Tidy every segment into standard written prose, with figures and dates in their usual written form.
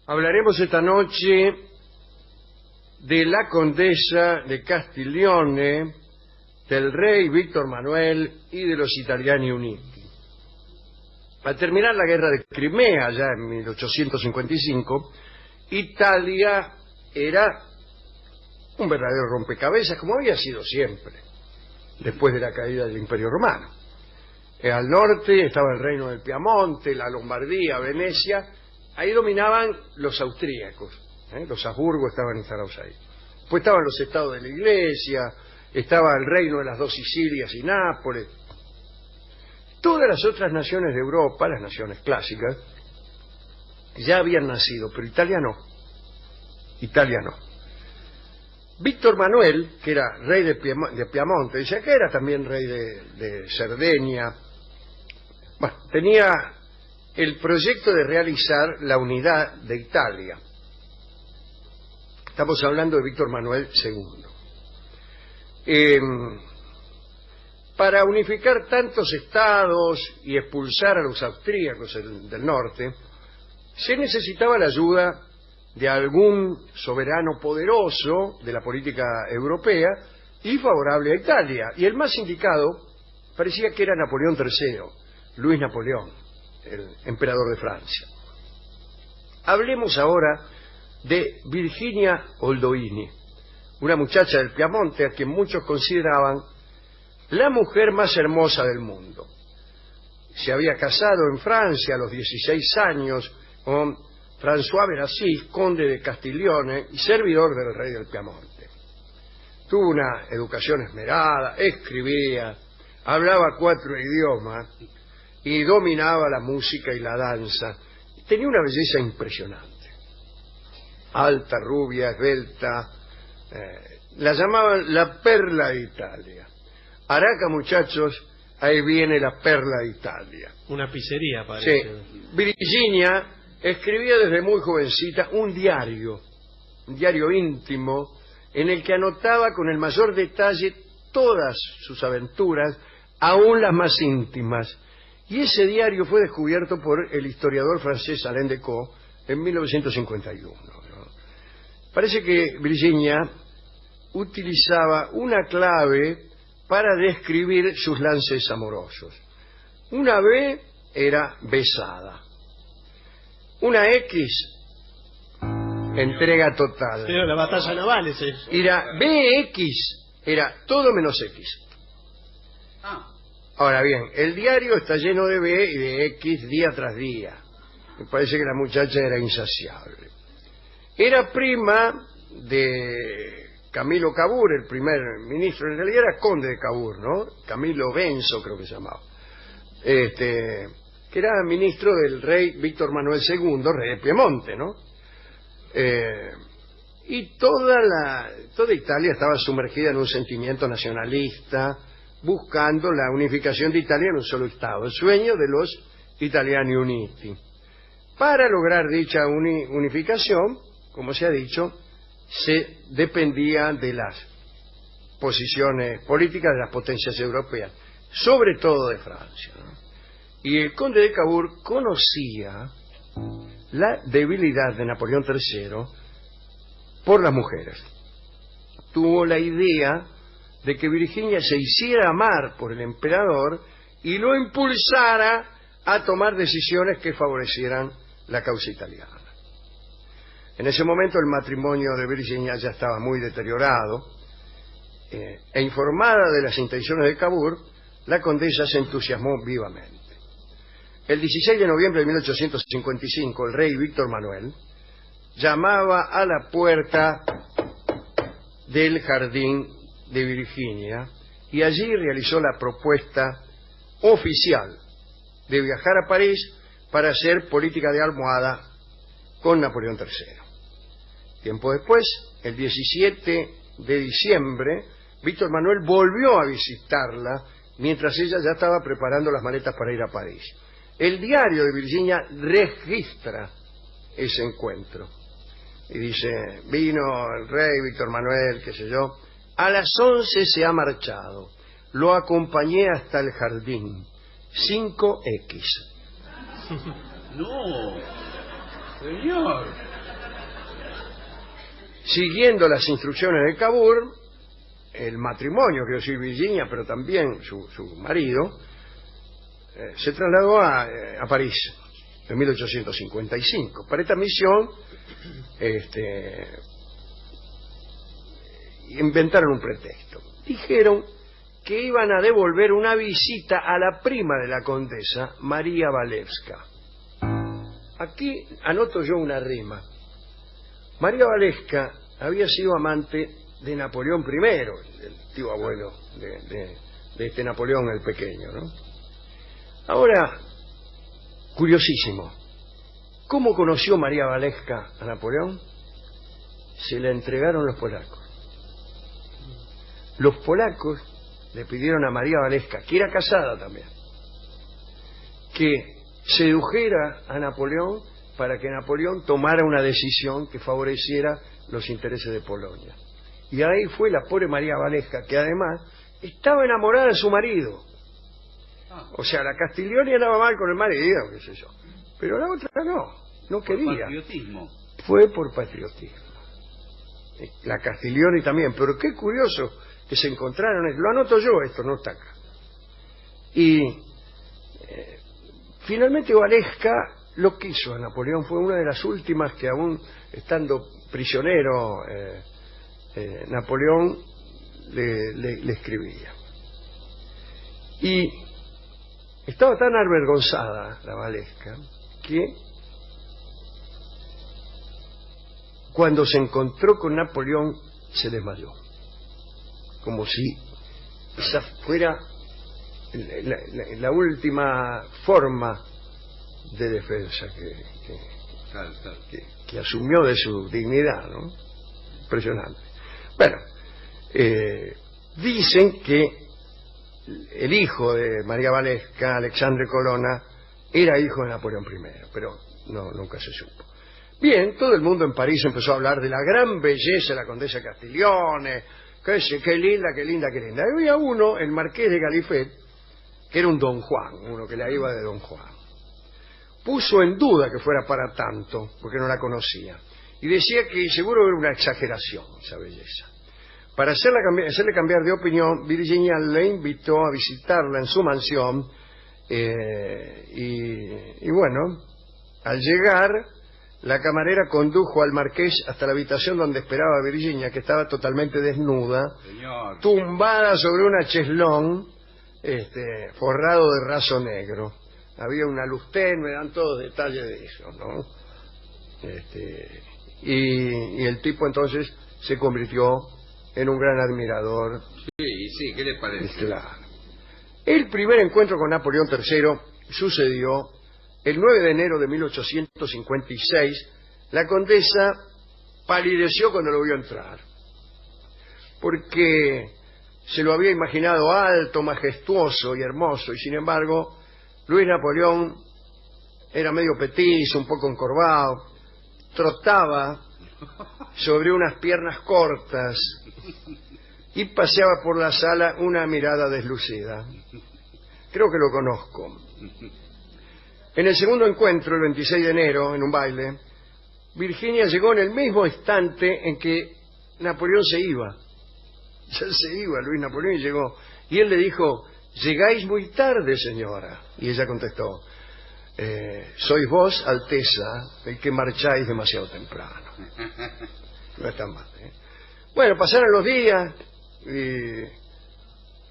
Hablaremos esta noche de la condesa de Castiglione, del rey Víctor Manuel y de los Italiani Uniti. Al terminar la guerra de Crimea, ya en 1855, Italia era un verdadero rompecabezas, como había sido siempre, después de la caída del Imperio Romano. Al norte estaba el reino del Piamonte, la Lombardía, Venecia. Ahí dominaban los austríacos, los Habsburgo estaban instalados ahí. Después estaban los estados de la Iglesia, estaba el reino de las dos Sicilias y Nápoles. Todas las otras naciones de Europa, las naciones clásicas, ya habían nacido, pero Italia no. Italia no. Víctor Manuel, que era rey de Piamonte, dice que era también rey de Cerdeña, bueno, tenía el proyecto de realizar la unidad de Italia. Estamos hablando de Víctor Manuel II. Para unificar tantos estados y expulsar a los austríacos del norte, se necesitaba la ayuda de algún soberano poderoso de la política europea y favorable a Italia. Y el más indicado parecía que era Napoleón III, Luis Napoleón, el emperador de Francia. Hablemos ahora de Virginia Oldoini, una muchacha del Piamonte a quien muchos consideraban la mujer más hermosa del mundo. Se había casado en Francia a los 16 años con François Berassis, conde de Castiglione y servidor del rey del Piamonte. Tuvo una educación esmerada, escribía, hablaba 4 idiomas y dominaba la música y la danza. Tenía una belleza impresionante. Alta, rubia, esbelta, la llamaban la perla de Italia. Araca, muchachos, ahí viene la perla de Italia. Una pizzería, parece. Sí. Virginia escribía desde muy jovencita un diario íntimo, en el que anotaba con el mayor detalle todas sus aventuras, aún las más íntimas. Y ese diario fue descubierto por el historiador francés Alain Decaux en 1951. Parece que Virginia utilizaba una clave para describir sus lances amorosos. Una B era besada. Una X, entrega total. Pero la batalla naval es eso. Era BX, era todo menos X. Ahora bien, el diario está lleno de B y de X día tras día. Me parece que la muchacha era insaciable. Era prima de Camilo Cavour, el primer ministro, en realidad era conde de Cavour, ¿no? Camilo Benso creo que se llamaba. Que era ministro del rey Víctor Manuel II, rey de Piemonte, ¿no? Y toda Italia estaba sumergida en un sentimiento nacionalista, buscando la unificación de Italia en un solo estado, el sueño de los Italiani Uniti. Para lograr dicha unificación, como se ha dicho, se dependía de las posiciones políticas de las potencias europeas, sobre todo de Francia, ¿no? Y el conde de Cavour conocía la debilidad de Napoleón III por las mujeres. Tuvo la idea de que Virginia se hiciera amar por el emperador y lo impulsara a tomar decisiones que favorecieran la causa italiana. En ese momento el matrimonio de Virginia ya estaba muy deteriorado, e informada de las intenciones de Cavour, la condesa se entusiasmó vivamente. El 16 de noviembre de 1855, el rey Víctor Manuel llamaba a la puerta del jardín de Virginia y allí realizó la propuesta oficial de viajar a París para hacer política de almohada con Napoleón III. Tiempo después, el 17 de diciembre, Víctor Manuel volvió a visitarla mientras ella ya estaba preparando las maletas para ir a París. El diario de Virginia registra ese encuentro y dice: vino el rey Víctor Manuel, qué sé yo, a las 11 se ha marchado, lo acompañé hasta el jardín, 5X. No, señor. Siguiendo las instrucciones de Cavour, el matrimonio, quiero decir Virginia, pero también su marido, se trasladó a París en 1855. Para esta misión inventaron un pretexto. Dijeron que iban a devolver una visita a la prima de la condesa, María Walewska. Aquí anoto yo una rima. María Walewska había sido amante de Napoleón I, el tío abuelo de este Napoleón el pequeño, ¿no? Ahora, curiosísimo, ¿cómo conoció María Walewska a Napoleón? Se la entregaron los polacos. Los polacos le pidieron a María Walewska, que era casada también, que sedujera a Napoleón para que Napoleón tomara una decisión que favoreciera los intereses de Polonia. Y ahí fue la pobre María Walewska, que además estaba enamorada de su marido. O sea, la Castiglioni andaba mal con el marido, qué sé yo. Pero la otra no quería. Por patriotismo. Fue por patriotismo. La Castiglioni también, pero qué curioso que se encontraron. Lo anoto yo, esto no está acá. Y finalmente Walewska lo quiso a Napoleón, fue una de las últimas que aún estando prisionero Napoleón le escribía. Y estaba tan avergonzada la Walewska que cuando se encontró con Napoleón se desmayó, como si esa fuera la última forma de defensa que asumió de su dignidad, ¿no? Impresionante. Bueno, dicen que el hijo de María Walewska, Alexandre Colonna, era hijo de Napoleón I, pero nunca se supo. Bien, todo el mundo en París empezó a hablar de la gran belleza de la condesa Castiglione, qué linda, qué linda, qué linda. Había uno, el marqués de Galifet, que era un don Juan, uno que la iba de don Juan. Puso en duda que fuera para tanto, porque no la conocía, y decía que seguro era una exageración esa belleza. Para hacerle cambiar de opinión, Virginia le invitó a visitarla en su mansión, y bueno, al llegar, la camarera condujo al marqués hasta la habitación donde esperaba a Virginia, que estaba totalmente desnuda, Señor, tumbada sobre una cheslón, forrado de raso negro. Había una luz tenue, dan todos detalles de eso, ¿no? Y el tipo entonces se convirtió en un gran admirador. sí, ¿qué le parece? Claro. El primer encuentro con Napoleón III sucedió el 9 de enero de 1856. La condesa palideció cuando lo vio entrar, porque se lo había imaginado alto, majestuoso y hermoso, y sin embargo Luis Napoleón era medio petizo, un poco encorvado, trotaba sobre unas piernas cortas y paseaba por la sala una mirada deslucida. Creo que lo conozco. En el segundo encuentro, el 26 de enero, en un baile, Virginia llegó en el mismo instante en que Napoleón se iba. Ya se iba Luis Napoleón y llegó. Y él le dijo: «Llegáis muy tarde, señora». Y ella contestó: «Sois vos, Alteza, el que marcháis demasiado temprano». No está mal, ¿eh? Bueno, pasaron los días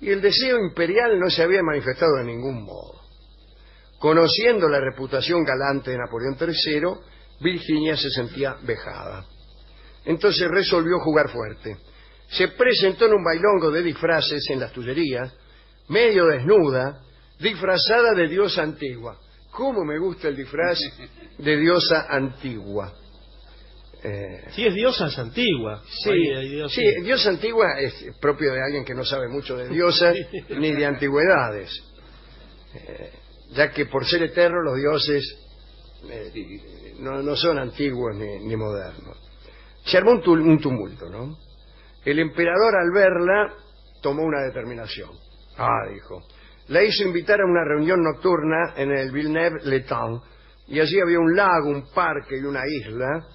y el deseo imperial no se había manifestado de ningún modo. Conociendo la reputación galante de Napoleón III, Virginia se sentía vejada. Entonces resolvió jugar fuerte. Se presentó en un bailongo de disfraces en las Tullerías, medio desnuda, disfrazada de diosa antigua. ¿Cómo me gusta el disfraz de diosa antigua? Sí, es diosa es antigua. Sí, Sí, diosa antigua es propio de alguien que no sabe mucho de diosas ni de antigüedades, ya que por ser eternos los dioses no son antiguos ni modernos. Se armó un tumulto, ¿no? El emperador, al verla, tomó una determinación. Dijo, la hizo invitar a una reunión nocturna en el Villeneuve-l'Étang, y allí había un lago, un parque y una isla,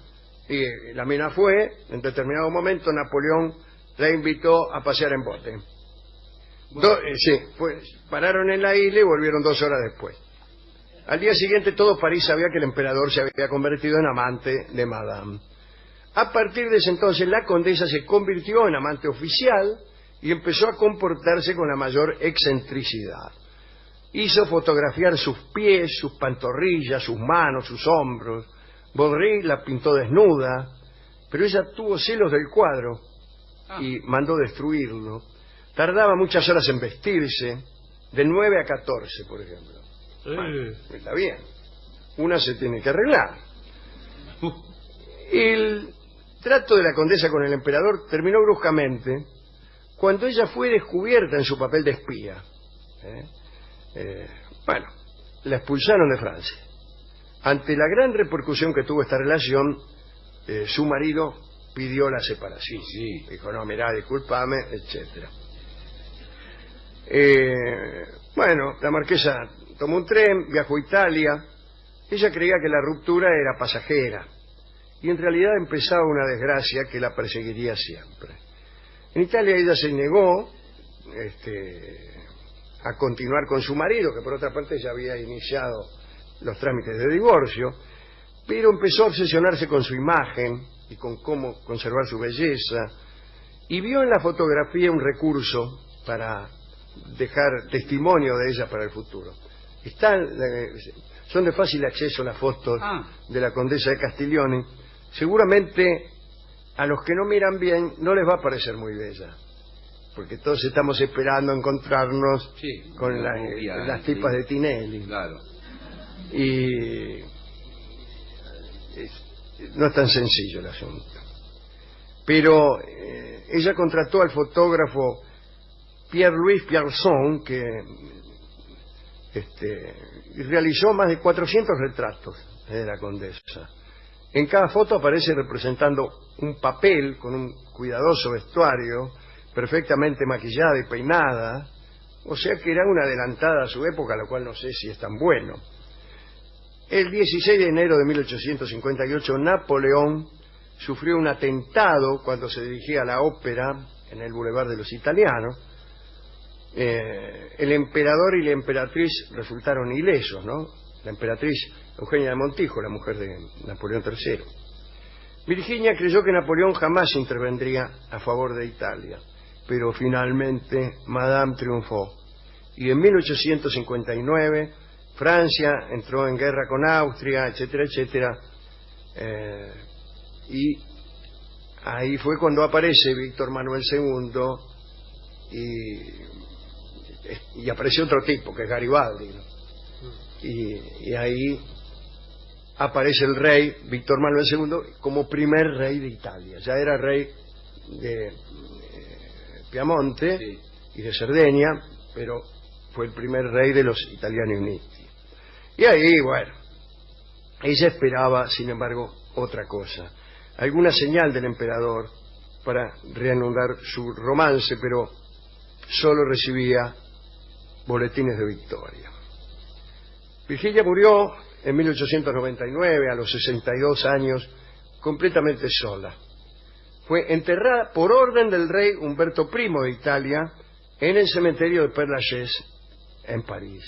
Y la mina fue, en determinado momento Napoleón la invitó a pasear en bote. Sí, pararon en la isla y volvieron 2 horas después. Al día siguiente todo París sabía que el emperador se había convertido en amante de Madame. A partir de ese entonces la condesa se convirtió en amante oficial y empezó a comportarse con la mayor excentricidad. Hizo fotografiar sus pies, sus pantorrillas, sus manos, sus hombros. Baudry la pintó desnuda, pero ella tuvo celos del cuadro y mandó destruirlo. Tardaba muchas horas en vestirse, de 9 a 14, por ejemplo. Bueno, está bien. Una se tiene que arreglar. El trato de la condesa con el emperador terminó bruscamente cuando ella fue descubierta en su papel de espía. Bueno, la expulsaron de Francia. Ante la gran repercusión que tuvo esta relación, su marido pidió la separación. Sí. Dijo, no, mirá, discúlpame, etcétera. Bueno, la marquesa tomó un tren, viajó a Italia. Ella creía que la ruptura era pasajera y en realidad empezaba una desgracia que la perseguiría siempre. En Italia ella se negó a continuar con su marido, que por otra parte ya había iniciado los trámites de divorcio, pero empezó a obsesionarse con su imagen y con cómo conservar su belleza, y vio en la fotografía un recurso para dejar testimonio de ella para el futuro. Son de fácil acceso las fotos de la condesa de Castiglione. Seguramente a los que no miran bien no les va a parecer muy bella, porque todos estamos esperando encontrarnos con las tipas de Tinelli. Claro. Y no es tan sencillo el asunto. Pero ella contrató al fotógrafo Pierre-Louis Pierson, que realizó más de 400 retratos de la condesa. En cada foto aparece representando un papel con un cuidadoso vestuario, perfectamente maquillada y peinada, o sea que era una adelantada a su época, lo cual no sé si es tan bueno. El 16 de enero de 1858, Napoleón sufrió un atentado cuando se dirigía a la ópera en el Boulevard de los Italianos. El emperador y la emperatriz resultaron ilesos, ¿no? La emperatriz Eugenia de Montijo, la mujer de Napoleón III. Virginia creyó que Napoleón jamás intervendría a favor de Italia, pero finalmente Madame triunfó. Y en 1859 Francia entró en guerra con Austria, etcétera, etcétera. Y ahí fue cuando aparece Víctor Manuel II y apareció otro tipo, que es Garibaldi, ¿no? Y ahí aparece el rey Víctor Manuel II como primer rey de Italia. Ya era rey de Piamonte y de Cerdeña, pero fue el primer rey de los Italiani Uniti. Y ahí, bueno, ella esperaba, sin embargo, otra cosa, alguna señal del emperador para reanudar su romance, pero solo recibía boletines de victoria. Virginia murió en 1899, a los 62 años, completamente sola. Fue enterrada por orden del rey Humberto I de Italia en el cementerio de Père Lachaise, en París.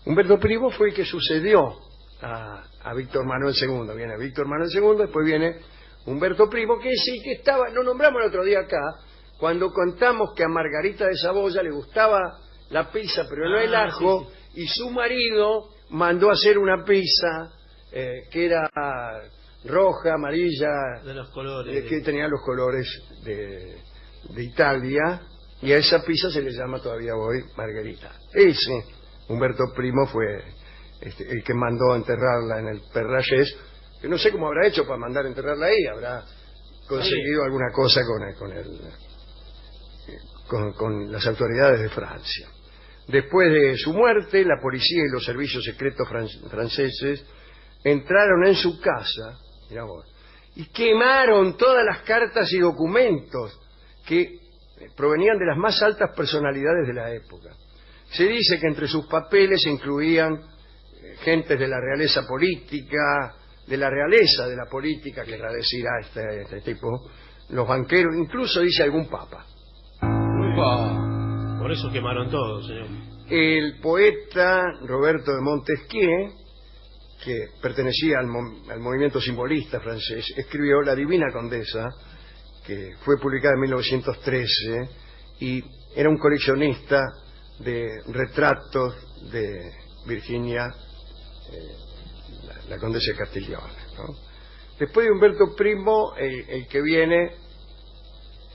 Humberto I fue el que sucedió a Víctor Manuel II. Viene Víctor Manuel II, después viene Humberto I, que sí que estaba, lo nombramos el otro día acá, cuando contamos que a Margarita de Saboya le gustaba la pizza, pero no el ajo, y su marido mandó a hacer una pizza que era roja, amarilla, de los colores, que tenía los colores de Italia, y a esa pizza se le llama todavía hoy Margarita. Ese Humberto I fue el que mandó a enterrarla en el Père Lachaise, que no sé cómo habrá hecho para mandar a enterrarla ahí, habrá conseguido alguna cosa con las autoridades de Francia. Después de su muerte, la policía y los servicios secretos franceses entraron en su casa, mirá vos, y quemaron todas las cartas y documentos que provenían de las más altas personalidades de la época. Se dice que entre sus papeles se incluían gentes de la realeza política, de la realeza de la política, querrá decir a este tipo, los banqueros, incluso dice algún papa. Por eso quemaron todo, señor. El poeta Roberto de Montesquieu, que pertenecía al movimiento simbolista francés, escribió La Divina Condesa, que fue publicada en 1913, y era un coleccionista de retratos de Virginia, la condesa de Castiglione, ¿no? Después de Humberto Primo, el que viene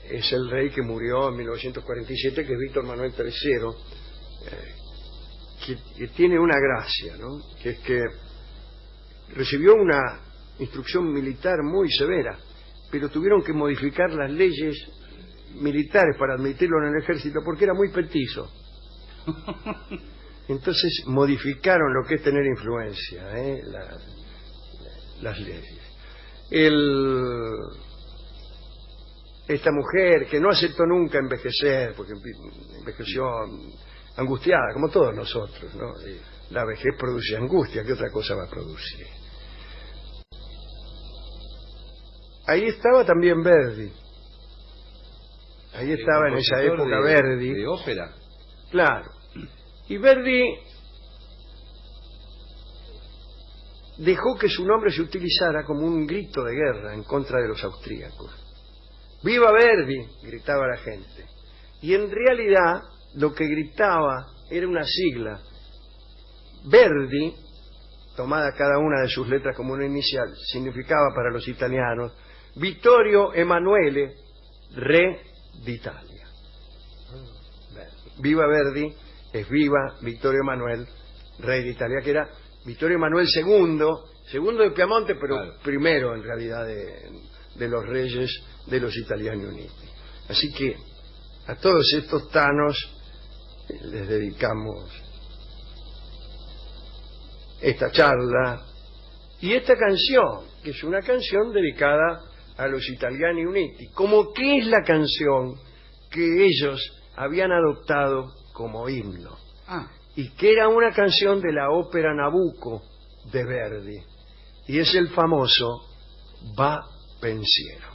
es el rey que murió en 1947, que es Víctor Manuel III, que tiene una gracia, ¿no? Que es que recibió una instrucción militar muy severa, pero tuvieron que modificar las leyes militares para admitirlo en el ejército porque era muy petizo. Entonces modificaron lo que es tener influencia, las leyes. Esta mujer que no aceptó nunca envejecer, porque envejeció angustiada, como todos nosotros, ¿no? La vejez produce angustia, ¿qué otra cosa va a producir? Ahí estaba también Verdi. Ahí estaba en esa época Verdi. ¿De ópera? Claro. Y Verdi dejó que su nombre se utilizara como un grito de guerra en contra de los austríacos. ¡Viva Verdi!, gritaba la gente. Y en realidad lo que gritaba era una sigla. Verdi, tomada cada una de sus letras como una inicial, significaba para los italianos Vittorio Emanuele, re d'Italia. Viva Verdi es viva Vittorio Emanuele, rey de Italia, que era Vittorio Emanuele segundo de Piamonte, pero claro, primero en realidad de los reyes de los Italiani Uniti. Así que a todos estos tanos les dedicamos esta charla y esta canción, que es una canción dedicada a los Italiani Uniti, como que es la canción que ellos habían adoptado como himno, y que era una canción de la ópera Nabucco de Verdi, y es el famoso Va Pensiero.